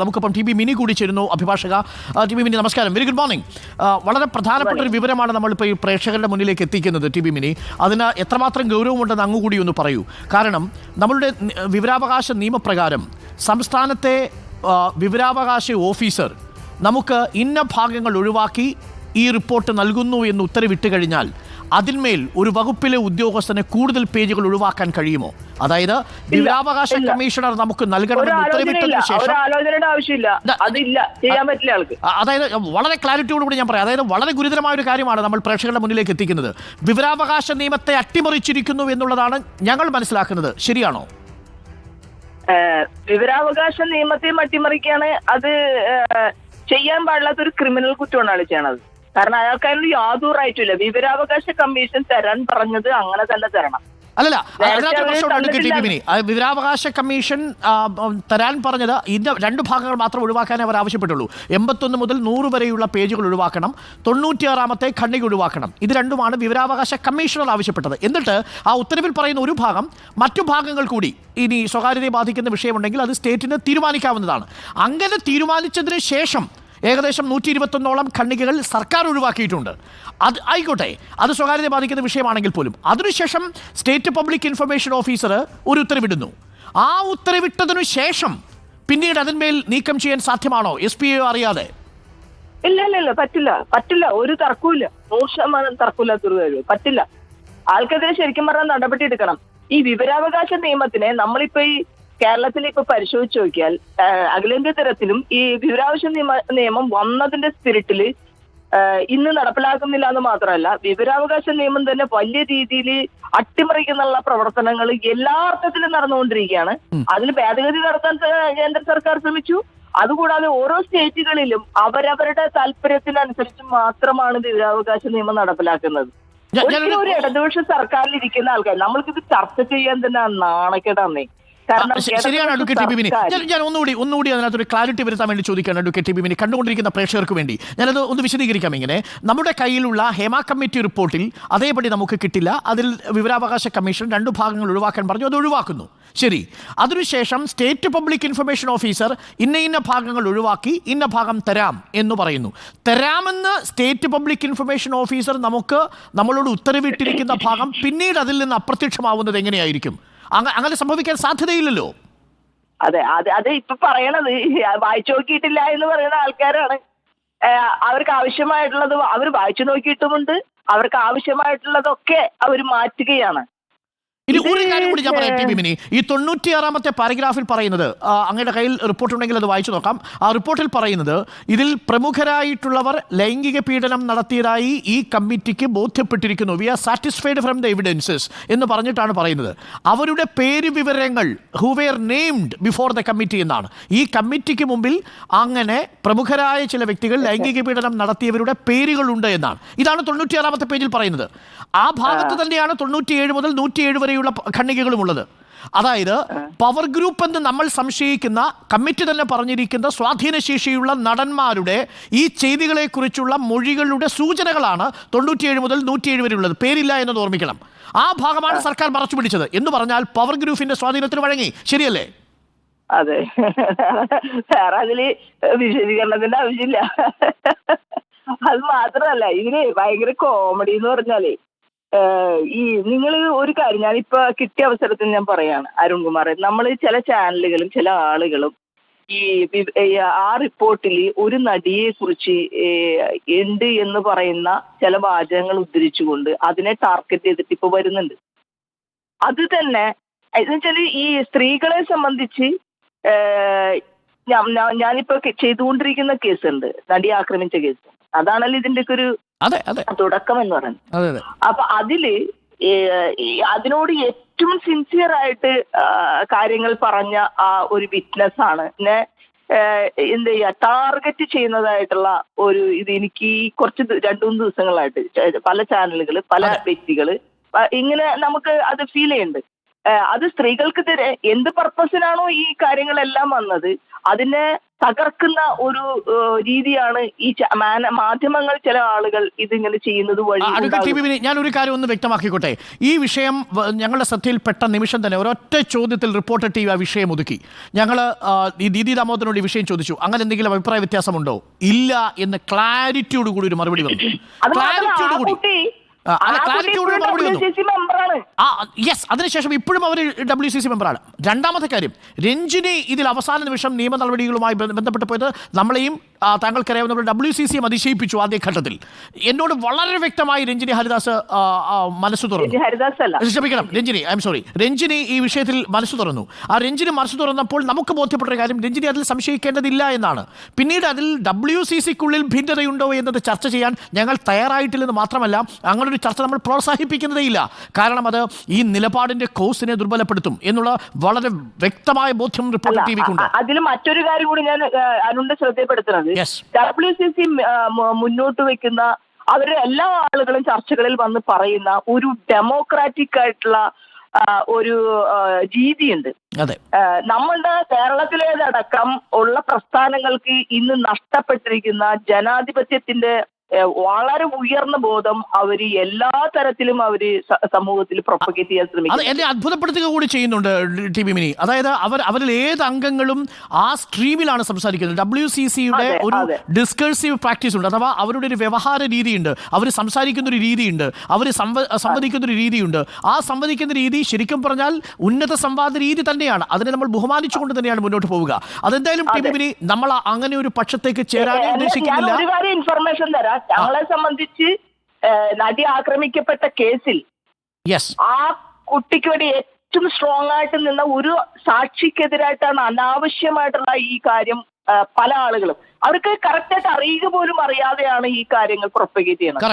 നമുക്കിപ്പം T B mini കൂടി ചേരുന്നു, അഭിഭാഷക. ടി ബി മിനി, നമസ്കാരം, വെരി ഗുഡ് മോർണിംഗ്. വളരെ പ്രധാനപ്പെട്ട ഒരു വിവരമാണ് നമ്മളിപ്പോൾ ഈ പ്രേക്ഷകരുടെ മുന്നിലേക്ക് എത്തിക്കുന്നത്. ടി ബി മിനി, അതിന് എത്രമാത്രം ഗൗരവമുണ്ടെന്ന് അങ്ങുകൂടി ഒന്ന് പറയൂ. കാരണം നമ്മളുടെ വിവരാവകാശ നിയമപ്രകാരം സംസ്ഥാനത്തെ വിവരാവകാശ ഓഫീസർ നമുക്ക് ഇന്ന ഭാഗങ്ങൾ ഒഴിവാക്കി ഈ റിപ്പോർട്ട് നൽകുന്നു എന്ന് ഉത്തരവിട്ട് കഴിഞ്ഞാൽ അതിന്മേൽ ഒരു വകുപ്പിലെ ഉദ്യോഗസ്ഥന് കൂടുതൽ പേജുകൾ ഒഴിവാക്കാൻ കഴിയുമോ? അതായത് വിവരാവകാശ കമ്മീഷണർ നമുക്ക് നൽകണമെന്ന് ഉത്തരവിട്ടതിന് ശേഷം അതായത് വളരെ ക്ലാരിറ്റിയോടുകൂടി ഞാൻ പറയാം, അതായത് വളരെ ഗുരുതരമായ ഒരു കാര്യമാണ് നമ്മൾ പ്രേക്ഷകരുടെ മുന്നിലേക്ക് എത്തിക്കുന്നത്. വിവരാവകാശ നിയമത്തെ അട്ടിമറിച്ചിരിക്കുന്നു എന്നുള്ളതാണ് ഞങ്ങൾ മനസ്സിലാക്കുന്നത്. ശരിയാണോ? വിവരാവകാശ നിയമത്തെ അട്ടിമറിക്കാണ്. അത് ചെയ്യാൻ പാടില്ലാത്തൊരു ക്രിമിനൽ കുറ്റമാണ് അയാൾ ചെയ്യണത്. കാരണം അയാൾക്ക് അതിന് യാതൊരു റൈറ്റുമില്ല. വിവരാവകാശ കമ്മീഷൻ തരാൻ പറഞ്ഞത് അങ്ങനെ തന്നെ തരണം. അല്ലല്ല, വിവരാവകാശ കമ്മീഷൻ തരാൻ പറഞ്ഞത് ഇതിന്റെ 2 ഭാഗങ്ങൾ മാത്രം ഒഴിവാക്കാനേ അവർ ആവശ്യപ്പെട്ടുള്ളൂ. 81 മുതൽ 100 വരെയുള്ള പേജുകൾ ഒഴിവാക്കണം, 96ാമത്തെ ഖണ്ഡിക ഒഴിവാക്കണം. ഇത് രണ്ടുമാണ് വിവരാവകാശ കമ്മീഷണർ ആവശ്യപ്പെട്ടത്. എന്നിട്ട് ആ ഉത്തരവിൽ പറയുന്ന ഒരു ഭാഗം മറ്റു ഭാഗങ്ങൾ കൂടി ഇനി സ്വകാര്യതയെ ബാധിക്കുന്ന വിഷയമുണ്ടെങ്കിൽ അത് സ്റ്റേറ്റിന് തീരുമാനിക്കാവുന്നതാണ്. അങ്ങനെ തീരുമാനിച്ചതിന് ശേഷം ഏകദേശം 121ഓളം ഖണ്ഡികകൾ സർക്കാർ ഒഴിവാക്കിയിട്ടുണ്ട്. അത് ആയിക്കോട്ടെ, അത് സ്വകാര്യത ബാധിക്കുന്ന വിഷയമാണെങ്കിൽ പോലും അതിനുശേഷം സ്റ്റേറ്റ് പബ്ലിക് ഇൻഫർമേഷൻ ഓഫീസർ ഒരു ഉത്തരവിടുന്നു. ആ ഉത്തരവിട്ടതിനു ശേഷം പിന്നീട് അതിന്മേൽ നീക്കം ചെയ്യാൻ സാധ്യമാണോ SPO അറിയാതെ? ഇല്ല, പറ്റില്ല. ഒരു തർക്കമില്ല, 100% തർക്കമില്ലാത്തൊരു കാര്യം. പറ്റില്ല. ആൾക്കെതിരെ ശരിക്കും പറഞ്ഞാൽ നടപടി എടുക്കണം. ഈ വിവരാവകാശ നിയമത്തിനെ നമ്മളിപ്പോ ഈ കേരളത്തിൽ ഇപ്പൊ പരിശോധിച്ച് നോക്കിയാൽ അഖിലേന്ത്യാ തലത്തിലും ഈ വിവരാവകാശ നിയമം വന്നതിന്റെ സ്പിരിറ്റില് ഇന്ന് നടപ്പിലാക്കുന്നില്ല എന്ന് മാത്രമല്ല, വിവരാവകാശ നിയമം തന്നെ വലിയ രീതിയിൽ അട്ടിമറിക്കുന്നുള്ള പ്രവർത്തനങ്ങൾ എല്ലാ അർത്ഥത്തിലും നടന്നുകൊണ്ടിരിക്കുകയാണ്. അതിന് ഭേദഗതി നടത്താൻ കേന്ദ്ര സർക്കാർ ശ്രമിച്ചു. അതുകൂടാതെ ഓരോ സ്റ്റേറ്റുകളിലും അവരവരുടെ താല്പര്യത്തിനനുസരിച്ച് മാത്രമാണ് വിവരാവകാശ നിയമം നടപ്പിലാക്കുന്നത്. ഒരു ഇടതുപക്ഷ സർക്കാരിൽ ഇരിക്കുന്ന ആൾക്കാർ നമ്മൾക്കിത് ചർച്ച ചെയ്യാൻ തന്നെ നാണക്കേടാന്നേ. ശരിയാണ് അഡ്വക്കേറ്റ് ടി ബി മിനി. ഞാൻ ഒന്നുകൂടി അതിനകത്തൊരു ക്ലാരിറ്റി വരുത്താൻ വേണ്ടി ചോദിക്കുകയാണ് അഡ്വക്കേറ്റ് ടി ബി മിനി, കണ്ടുകൊണ്ടിരിക്കുന്ന പ്രേക്ഷകർക്ക് വേണ്ടി ഞാനത് ഒന്ന് വിശദീകരിക്കാം. ഇങ്ങനെ നമ്മുടെ കയ്യിലുള്ള ഹേമ കമ്മിറ്റി റിപ്പോർട്ടിൽ അതേപടി നമുക്ക് കിട്ടില്ല. അതിൽ വിവരാവകാശ കമ്മീഷൻ 2 ഭാഗങ്ങൾ ഒഴിവാക്കാൻ പറഞ്ഞു, അത് ഒഴിവാക്കുന്നു. ശരി. അതിനുശേഷം സ്റ്റേറ്റ് പബ്ലിക് ഇൻഫർമേഷൻ ഓഫീസർ ഇന്ന ഭാഗങ്ങൾ ഒഴിവാക്കി ഇന്ന ഭാഗം തരാം എന്ന് പറയുന്നു. തരാമെന്ന് സ്റ്റേറ്റ് പബ്ലിക് ഇൻഫർമേഷൻ ഓഫീസർ നമ്മളോട് ഉത്തരവിട്ടിരിക്കുന്ന ഭാഗം പിന്നീട് അതിൽ നിന്ന് അപ്രത്യക്ഷമാവുന്നത് എങ്ങനെയായിരിക്കും? അങ്ങനെ സംഭവിക്കാൻ സാധ്യതയില്ലല്ലോ. അതെ ഇപ്പൊ പറയണത് വായിച്ചു നോക്കിയിട്ടില്ല എന്ന് പറയുന്ന ആൾക്കാരാണ്. അവർക്ക് ആവശ്യമായിട്ടുള്ളത് അവർ വായിച്ചു നോക്കിയിട്ടുമുണ്ട്. അവർക്ക് ആവശ്യമായിട്ടുള്ളതൊക്കെ അവർ മാറ്റുകയാണ്. ഇനി ഒരു കാര്യം കൂടി ഞാൻ പറയാം ടി ബി മിനി. ഈ 96ാമത്തെ പാരഗ്രാഫിൽ പറയുന്നത്, അങ്ങയുടെ കയ്യിൽ റിപ്പോർട്ട് ഉണ്ടെങ്കിൽ അത് വായിച്ചു നോക്കാം. ആ റിപ്പോർട്ടിൽ പറയുന്നത്, ഇതിൽ പ്രമുഖരായിട്ടുള്ളവർ ലൈംഗിക പീഡനം നടത്തിയതായി ഈ കമ്മിറ്റിക്ക് ബോധ്യപ്പെട്ടിരിക്കുന്നു. We are satisfied from the evidences എന്ന് പറഞ്ഞിട്ടാണ് പറയുന്നത്. അവരുടെ പേര് വിവരങ്ങൾ who were named before the committee എന്നാണ്. ഈ കമ്മിറ്റിക്ക് മുമ്പിൽ അങ്ങനെ പ്രമുഖരായ ചില വ്യക്തികൾ ലൈംഗിക പീഡനം നടത്തിയവരുടെ പേരുകളുണ്ട് എന്നാണ്. ഇതാണ് 96ാമത്തെ പേജിൽ പറയുന്നത്. ആ ഭാഗത്ത് തന്നെയാണ് 97 മുതൽ 107 വരെയുള്ള ഖണ്ഡികകളും ഉള്ളത്. അതായത് പവർ ഗ്രൂപ്പ് എന്ന് നമ്മൾ സംശയിക്കുന്ന കമ്മിറ്റി തന്നെ പറഞ്ഞിരിക്കുന്ന സ്വാധീനശേഷിയുള്ള നടന്മാരുടെ ഈ ചെയ്തികളെക്കുറിച്ചുള്ള മൊഴികളുടെ സൂചനകളാണ് 97 മുതൽ 107 വരെ ഉള്ളത്. പേരില്ല എന്നത് ഓർമ്മിക്കണം. ആ ഭാഗമാണ് സർക്കാർ മറച്ചു പിടിച്ചത് എന്ന് പറഞ്ഞാൽ പവർ ഗ്രൂപ്പിന്റെ സ്വാധീനത്തിന് വഴങ്ങി. ശരിയല്ലേ? അതെ, വേറെ അതില് വിശദീകരണത്തിന്റെ ആവശ്യമില്ല. അത് മാത്രമല്ല, ഇതിന് ഭയങ്കര കോമഡി എന്ന് പറഞ്ഞാലേ, ഈ നിങ്ങൾ ഒരു കാര്യം ഞാനിപ്പോ കിട്ടിയ അവസരത്തിൽ ഞാൻ പറയാണ് അരുൺകുമാർ, നമ്മൾ ചില ചാനലുകളും ചില ആളുകളും ഈ ആ റിപ്പോർട്ടിൽ ഒരു നടിയെ കുറിച്ച് ഉണ്ട് എന്ന് പറയുന്ന ചില വാചകങ്ങൾ ഉദ്ധരിച്ചുകൊണ്ട് അതിനെ ടാർഗറ്റ് ചെയ്തിട്ട് ഇപ്പൊ വരുന്നുണ്ട്. അത് തന്നെ എന്ന് വെച്ചാല് ഈ സ്ത്രീകളെ സംബന്ധിച്ച് ഞാനിപ്പോ ചെയ്തുകൊണ്ടിരിക്കുന്ന കേസുണ്ട്, നടി ആക്രമിച്ച കേസ്. അതാണല്ലോ ഇതിന്റെയൊക്കെ ഒരു തുടക്കം എന്ന് പറയുന്നത്. അപ്പൊ അതിനോട് ഏറ്റവും സിൻസിയർ ആയിട്ട് കാര്യങ്ങൾ പറഞ്ഞ ആ ഒരു വിറ്റ്നസ് ആണ് എന്നെ എന്ത് ചെയ്യാ ടാർഗറ്റ് ചെയ്യുന്നതായിട്ടുള്ള ഒരു ഇത് എനിക്ക് ഈ കുറച്ച് 2-3 ദിവസങ്ങളായിട്ട് പല ചാനലുകൾ പല വ്യക്തികൾ ഇങ്ങനെ നമുക്ക് അത് ഫീൽ ചെയ്യുന്നുണ്ട്. അത് സ്ത്രീകൾക്കെതിരെ എന്ത് പർപ്പസിനാണോ ഈ കാര്യങ്ങളെല്ലാം വന്നത് അതിനെ തകർക്കുന്ന ഒരു രീതിയാണ് ഈ മാധ്യമങ്ങൾ, ചില ആളുകൾ ഇതിങ്ങനെ ചെയ്യുന്നത് വഴി. ഞാൻ ഒരു കാര്യം ഒന്ന് വ്യക്തമാക്കിക്കോട്ടെ. ഈ വിഷയം ഞങ്ങളുടെ ശ്രദ്ധയിൽപ്പെട്ട നിമിഷം തന്നെ ഒരൊറ്റ ചോദ്യത്തിൽ റിപ്പോർട്ടർ ടി വി ആ വിഷയം ഒതുക്കി. ഞങ്ങൾ ഈ ദീദി ദാമോദരനോട് ഈ വിഷയം ചോദിച്ചു, അങ്ങനെ എന്തെങ്കിലും അഭിപ്രായ വ്യത്യാസമുണ്ടോ? ഇല്ല എന്ന് ക്ലാരിറ്റിയോട് കൂടി ഒരു മറുപടി വന്നു. ക്ലാരിറ്റിയോട് കൂടി യെസ്. അതിനുശേഷം ഇപ്പോഴും അവർ WCC മെമ്പറാണ്. രണ്ടാമത്തെ കാര്യം, രഞ്ജിനി ഇതിൽ അവസാന നിമിഷം നിയമ നടപടികളുമായി ബന്ധപ്പെട്ട് പോയത് നമ്മളെയും താങ്കൾക്കറിയാവുന്ന WCCയെ അതിശയിപ്പിച്ചു ആദ്യഘട്ടത്തിൽ. എന്നോട് വളരെ വ്യക്തമായി രഞ്ജിനി ഹരിദാസ് മനസ്സു തുറന്നു. ക്ഷമിക്കണം, Ranjini, I am sorry, Ranjini ഈ വിഷയത്തിൽ മനസ്സു തുറന്നു. ആ രഞ്ജിനി മനസ്സു തുറന്നപ്പോൾ നമുക്ക് ബോധ്യപ്പെട്ട കാര്യം രഞ്ജിനി അതിൽ സംശയിക്കേണ്ടതില്ല എന്നാണ്. പിന്നീട് അതിൽ WCCക്കുള്ളിൽ ഭിന്നതയുണ്ടോ എന്നത് ചർച്ച ചെയ്യാൻ ഞങ്ങൾ തയ്യാറായിട്ടില്ലെന്ന് മാത്രമല്ല, അങ്ങനെ ഒരു ചർച്ച നമ്മൾ പ്രോത്സാഹിപ്പിക്കുന്നതേയില്ല. കാരണം അത് ഈ നിലപാടിന്റെ കോഴ്സിനെ ദുർബലപ്പെടുത്തും എന്നുള്ള വളരെ വ്യക്തമായ ബോധ്യം റിപ്പോർട്ടർ ടിവിക്കുണ്ട്. അതിൽ മറ്റൊരു കാര്യം കൂടി ഞാൻ അനുണ്ട് ശ്രദ്ധപ്പെടുത്തുന്നത്, WCC മുന്നോട്ട് വെക്കുന്ന അവരുടെ എല്ലാ ആളുകളും ചർച്ചകളിൽ വന്ന് പറയുന്ന ഒരു ഡെമോക്രാറ്റിക് ആയിട്ടുള്ള ഒരു രീതിയുണ്ട്. നമ്മളുടെ കേരളത്തിലേതടക്കം ഉള്ള പ്രസ്ഥാനങ്ങൾക്ക് ഇന്ന് നഷ്ടപ്പെട്ടിരിക്കുന്ന ജനാധിപത്യത്തിന്റെ വളരെ ഉയർന്ന ബോധം അവര് എല്ലാ തരത്തിലും അവര് സമൂഹത്തിൽ പ്രൊപ്പഗേറ്റ് ചെയ്യാൻ ശ്രമിക്കും. എന്നെ അത്ഭുതപ്പെടുത്തുക കൂടി ചെയ്യുന്നുണ്ട് ടി വി മിനി. അതായത് അവരിൽ ഏത് അംഗങ്ങളും ആ സ്ട്രീമിലാണ് സംസാരിക്കുന്നത്. WCCയുടെ ഒരു ഡിസ്കഴ്സീവ് പ്രാക്ടീസ് ഉണ്ട്, അഥവാ അവരുടെ ഒരു വ്യവഹാര രീതിയുണ്ട്, അവർ സംസാരിക്കുന്ന ഒരു രീതിയുണ്ട്, അവർ സംവദിക്കുന്ന ഒരു രീതിയുണ്ട്. ആ സംവദിക്കുന്ന രീതി ശരിക്കും പറഞ്ഞാൽ ഉന്നത സംവാദ രീതി തന്നെയാണ്. അതിനെ നമ്മൾ ബഹുമാനിച്ചുകൊണ്ട് തന്നെയാണ് മുന്നോട്ട് പോവുക. അതെന്തായാലും ടി വി മിനി, നമ്മൾ അങ്ങനെ ഒരു പക്ഷത്തേക്ക് ചേരാൻ ഉദ്ദേശിക്കുന്നില്ല. ഒരുപാട് ഇൻഫർമേഷൻ തരാം. ഞങ്ങളെ സംബന്ധിച്ച് നടി ആക്രമിക്കപ്പെട്ട കേസിൽ ആ കുട്ടിക്ക് വേണ്ടി ഏറ്റവും സ്ട്രോങ് ആയിട്ട് നിന്ന ഒരു സാക്ഷിക്കെതിരായിട്ടാണ് അനാവശ്യമായിട്ടുള്ള ഈ കാര്യം പല ആളുകളും അവർക്ക് കറക്റ്റായിട്ട് അറിയുക പോലും അറിയാതെയാണ് ഈ കാര്യങ്ങൾ പ്രൊപ്പഗേറ്റ് ചെയ്യുന്നത്.